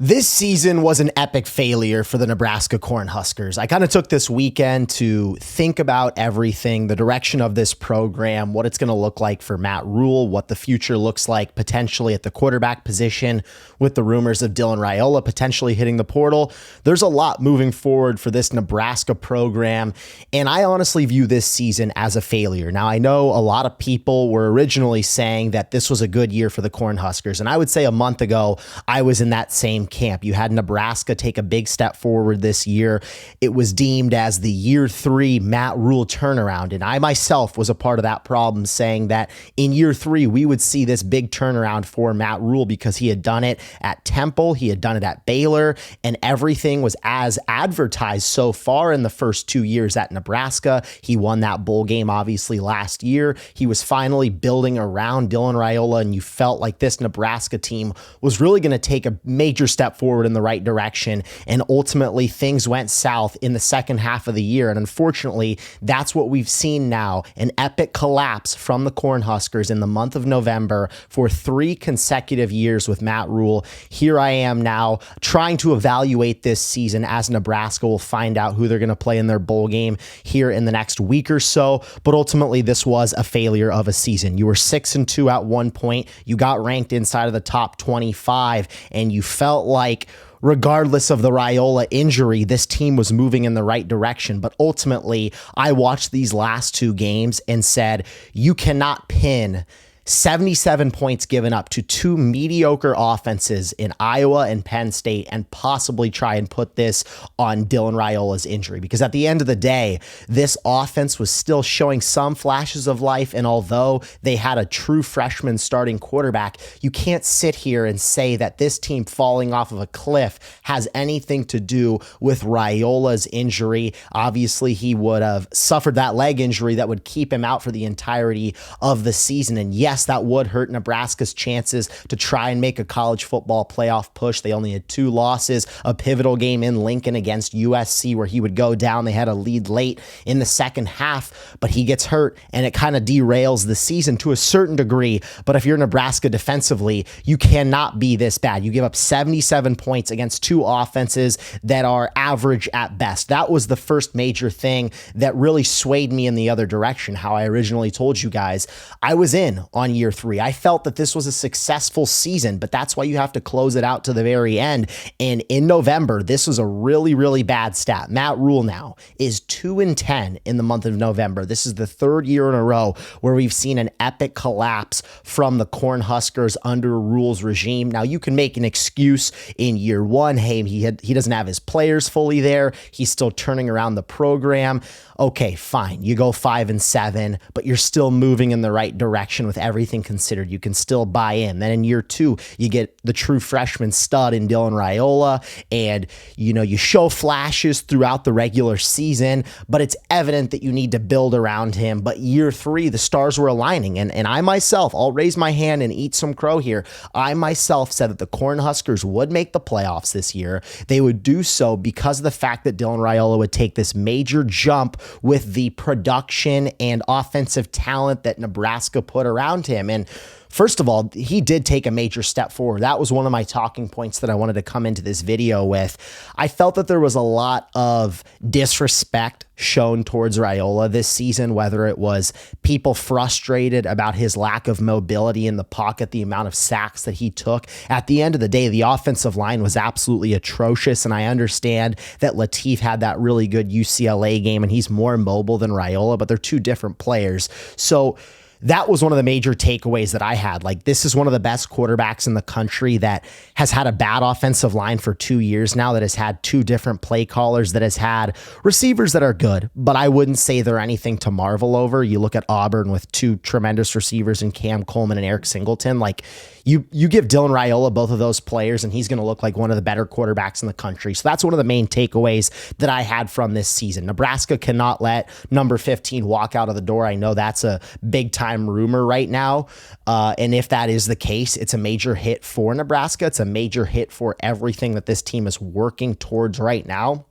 This season was an epic failure for the Nebraska Cornhuskers. I kind of took this weekend to think about everything, the direction of this program, what it's going to look like for Matt Rule, what the future looks like potentially at the quarterback position with the rumors of Dylan Raiola potentially hitting the portal. There's a lot moving forward for this Nebraska program, and I honestly view this season as a failure. Now, I know a lot of people were originally saying that this was a good year for the Cornhuskers, and I would say a month ago, I was in that same camp. You had Nebraska take a big step forward this year. It was deemed as the year 3 Matt Rule turnaround. And I myself was a part of that problem, saying that in year 3, we would see this big turnaround for Matt Rule because he had done it at Temple, he had done it at Baylor, and everything was as advertised so far in the first 2 years at Nebraska. He won that bowl game, obviously, last year. He was finally building around Dylan Raiola, and you felt like this Nebraska team was really going to take a major step forward in the right direction. And ultimately, things went south in the second half of the year. And unfortunately, that's what we've seen now, an epic collapse from the Cornhuskers in the month of November for 3 consecutive years with Matt Rule. Here I am now trying to evaluate this season as Nebraska will find out who they're going to play in their bowl game here in the next week or so. But ultimately, this was a failure of a season. You were 6-2 at one point. You got ranked inside of the top 25, and you felt like regardless of the Raiola injury, this team was moving in the right direction. But ultimately, I watched these last 2 games and said, you cannot pin 77 points given up to 2 mediocre offenses in Iowa and Penn State and possibly try and put this on Dylan Raiola's injury. Because at the end of the day, this offense was still showing some flashes of life. And although they had a true freshman starting quarterback, you can't sit here and say that this team falling off of a cliff has anything to do with Raiola's injury. Obviously, he would have suffered that leg injury that would keep him out for the entirety of the season. And yes, that would hurt Nebraska's chances to try and make a college football playoff push. They only had 2 losses, a pivotal game in Lincoln against USC where he would go down. They had a lead late in the second half, but he gets hurt and it kind of derails the season to a certain degree. But if you're Nebraska defensively, you cannot be this bad. You give up 77 points against 2 offenses that are average at best. That was the first major thing that really swayed me in the other direction. How I originally told you guys, I was in on year 3. I felt that this was a successful season, but that's why you have to close it out to the very end. And in November, this was a really, really bad stat. Matt Rule now is 2-10 in the month of November. This is the 3rd year in a row where we've seen an epic collapse from the Cornhuskers under Rule's regime. Now, you can make an excuse in year 1. Hey, he doesn't have his players fully there. He's still turning around the program. Okay, fine. You go 5-7, but you're still moving in the right direction with everything considered. You can still buy in. Then in year 2, you get the true freshman stud in Dylan Raiola, and you show flashes throughout the regular season, but it's evident that you need to build around him. But year 3, the stars were aligning, and I myself, I'll raise my hand and eat some crow here. I myself said that the Cornhuskers would make the playoffs this year. They would do so because of the fact that Dylan Raiola would take this major jump with the production and offensive talent that Nebraska put around him. And first of all, he did take a major step forward. That was one of my talking points that I wanted to come into this video with. I felt that there was a lot of disrespect shown towards Raiola this season, whether it was people frustrated about his lack of mobility in the pocket, the amount of sacks that he took. At the end of the day, the offensive line was absolutely atrocious, and I understand that Latif had that really good UCLA game, and he's more mobile than Raiola, but they're 2 different players. So that was one of the major takeaways that I had. Like, this is one of the best quarterbacks in the country that has had a bad offensive line for 2 years now, that has had 2 different play callers, that has had receivers that are good, but I wouldn't say they're anything to marvel over. You look at Auburn with 2 tremendous receivers in Cam Coleman and Eric Singleton. Like, you give Dylan Raiola both of those players, and he's going to look like one of the better quarterbacks in the country. So that's one of the main takeaways that I had from this season. Nebraska cannot let number 15 walk out of the door. I know that's a big-time rumor right now, and if that is the case, it's a major hit for Nebraska. It's a major hit for everything that this team is working towards right now.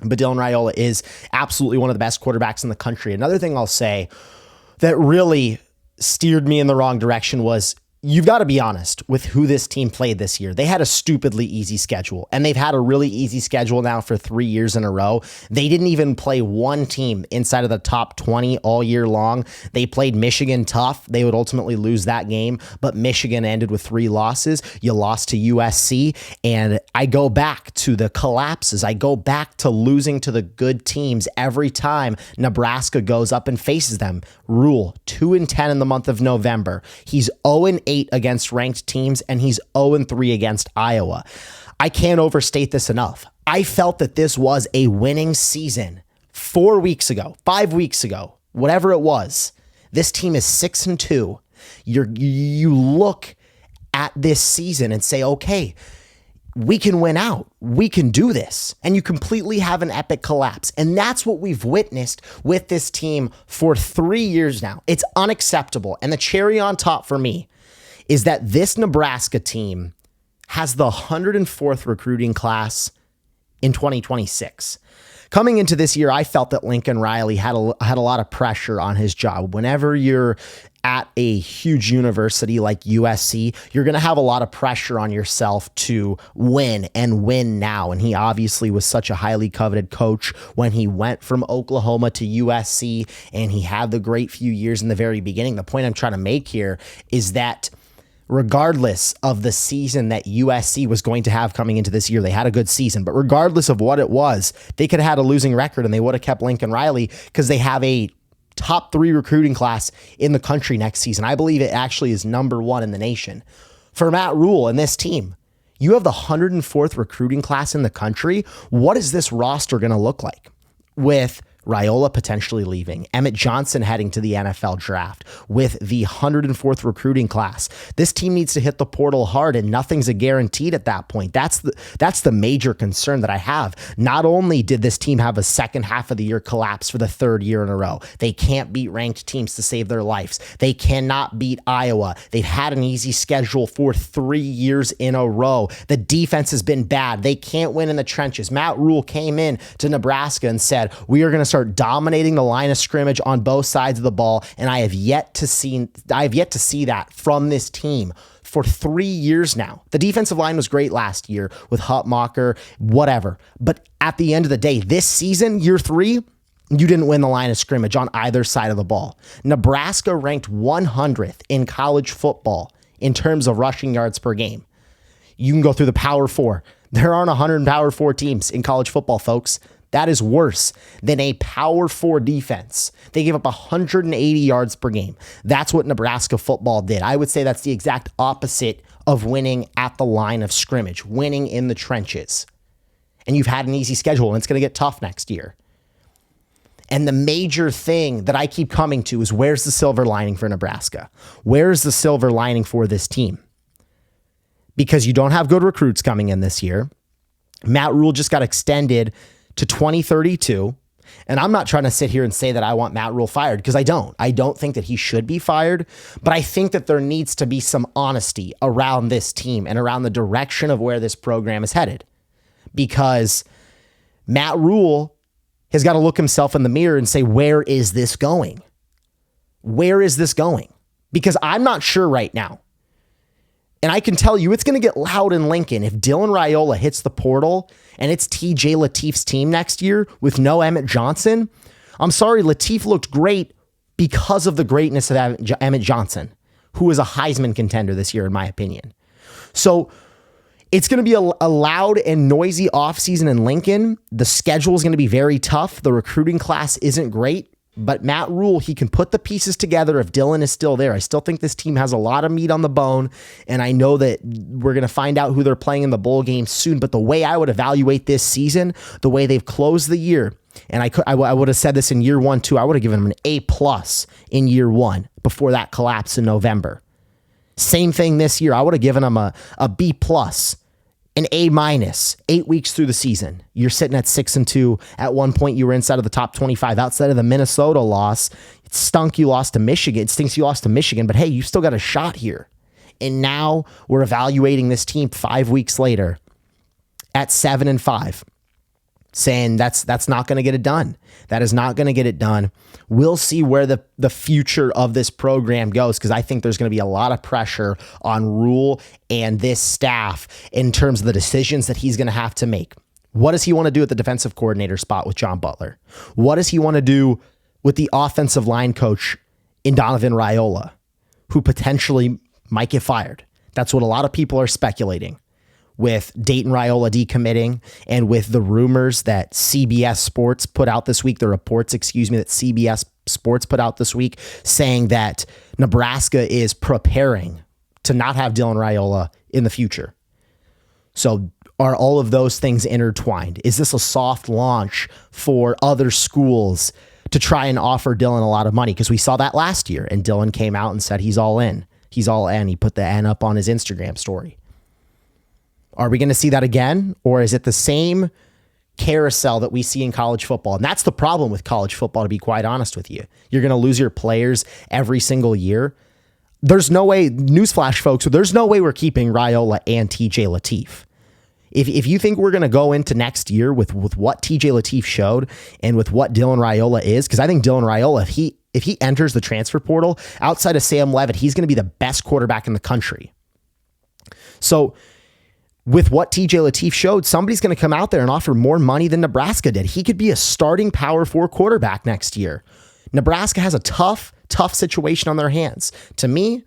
But Dylan Raiola is absolutely one of the best quarterbacks in the country. Another thing I'll say that really steered me in the wrong direction was you've got to be honest with who this team played this year. They had a stupidly easy schedule, and they've had a really easy schedule now for 3 years in a row. They didn't even play one team inside of the top 20 all year long. They played Michigan tough. They would ultimately lose that game, but Michigan ended with 3 losses. You lost to USC, and I go back to the collapses. I go back to losing to the good teams every time Nebraska goes up and faces them. Rule 2-10 in the month of November. He's 0-8 against ranked teams, and he's 0-3 against Iowa. I can't overstate this enough. I felt that this was a winning season 4 weeks ago, 5 weeks ago, whatever it was. This team is 6-2. You look at this season and say, okay, we can win out. We can do this. And you completely have an epic collapse. And that's what we've witnessed with this team for 3 years now. It's unacceptable. And the cherry on top for me is that this Nebraska team has the 104th recruiting class in 2026. Coming into this year, I felt that Lincoln Riley had a lot of pressure on his job. Whenever you're at a huge university like USC, you're going to have a lot of pressure on yourself to win and win now. And he obviously was such a highly coveted coach when he went from Oklahoma to USC, and he had the great few years in the very beginning. The point I'm trying to make here is that regardless of the season that USC was going to have coming into this year, they had a good season, but regardless of what it was, they could have had a losing record and they would have kept Lincoln Riley because they have a top 3 recruiting class in the country next season. I believe it actually is number 1 in the nation. For Matt Rule and this team, you have the 104th recruiting class in the country. What is this roster going to look like with Raiola potentially leaving, Emmett Johnson heading to the NFL draft, with the 104th recruiting class? This team needs to hit the portal hard, and nothing's a guaranteed at that point. That's the major concern that I have. Not only did this team have a second half of the year collapse for the 3rd year in a row, they can't beat ranked teams to save their lives. They cannot beat Iowa. They've had an easy schedule for 3 years in a row. The defense has been bad. They can't win in the trenches. Matt Rule came in to Nebraska and said, we are going to start dominating the line of scrimmage on both sides of the ball, and I have yet to see that from this team for 3 years now. The defensive line was great last year with Hutmacher, whatever. But at the end of the day, this season, year 3, you didn't win the line of scrimmage on either side of the ball. Nebraska ranked 100th in college football in terms of rushing yards per game. You can go through the Power 4. There aren't 100 Power 4 teams in college football, folks. That is worse than a Power 4 defense. They gave up 180 yards per game. That's what Nebraska football did. I would say that's the exact opposite of winning at the line of scrimmage, winning in the trenches. And you've had an easy schedule, and it's going to get tough next year. And the major thing that I keep coming to is, where's the silver lining for Nebraska? Where's the silver lining for this team? Because you don't have good recruits coming in this year. Matt Rule just got extended to 2032. And I'm not trying to sit here and say that I want Matt Rule fired, because I don't. I don't think that he should be fired, but I think that there needs to be some honesty around this team and around the direction of where this program is headed. Because Matt Rule has got to look himself in the mirror and say, where is this going? Where is this going? Because I'm not sure right now. And I can tell you it's going to get loud in Lincoln if Dylan Raiola hits the portal and it's TJ Latif's team next year with no Emmett Johnson. I'm sorry, Latif looked great because of the greatness of Emmett Johnson, who is a Heisman contender this year, in my opinion. So it's going to be a loud and noisy offseason in Lincoln. The schedule is going to be very tough. The recruiting class isn't great. But Matt Rule, he can put the pieces together if Dylan is still there. I still think this team has a lot of meat on the bone, and I know that we're going to find out who they're playing in the bowl game soon. But the way I would evaluate this season, the way they've closed the year, and I would have said this in year 1 too, I would have given them an A+ in year 1 before that collapse in November. Same thing this year. I would have given them a B+. An A-, 8 weeks through the season. You're sitting at 6-2. At one point, you were inside of the top 25. Outside of the Minnesota loss, it stunk you lost to Michigan. It stinks you lost to Michigan, but hey, you still got a shot here. And now we're evaluating this team 5 weeks later at 7-5. saying that's not going to get it done. That is not going to get it done. We'll see where the future of this program goes, because I think there's going to be a lot of pressure on Rule and this staff in terms of the decisions that he's going to have to make. What does he want to do at the defensive coordinator spot with John Butler? What does he want to do with the offensive line coach in Donovan Raiola, who potentially might get fired? That's what a lot of people are speculating, with Dayton Raiola decommitting and with the rumors that CBS Sports put out this week, the reports, that CBS Sports put out this week, saying that Nebraska is preparing to not have Dylan Raiola in the future. So are all of those things intertwined? Is this a soft launch for other schools to try and offer Dylan a lot of money? Because we saw that last year, and Dylan came out and said he's all in. He's all in. He put the N up on his Instagram story. Are we going to see that again? Or is it the same carousel that we see in college football? And that's the problem with college football, to be quite honest with you. You're going to lose your players every single year. There's no way, newsflash folks, there's no way we're keeping Raiola and TJ Lateef. If you think we're going to go into next year with what TJ Lateef showed and with what Dylan Raiola is, because I think Dylan Raiola, if he enters the transfer portal, outside of Sam Levitt, he's going to be the best quarterback in the country. So with what TJ Lateef showed, somebody's going to come out there and offer more money than Nebraska did. He could be a starting Power 4 quarterback next year. Nebraska has a tough situation on their hands. To me,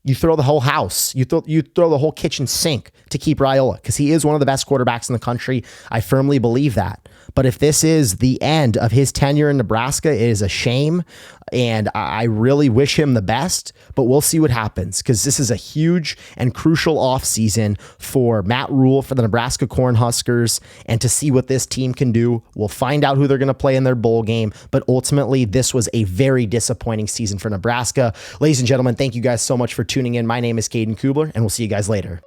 you throw the whole house. You throw the whole kitchen sink to keep Raiola, because he is one of the best quarterbacks in the country. I firmly believe that. But if this is the end of his tenure in Nebraska, it is a shame, and I really wish him the best, but we'll see what happens, because this is a huge and crucial offseason for Matt Rule, for the Nebraska Cornhuskers, and to see what this team can do. We'll find out who they're going to play in their bowl game, but ultimately, this was a very disappointing season for Nebraska. Ladies and gentlemen, thank you guys so much for tuning in. My name is Caden Kubler, and we'll see you guys later.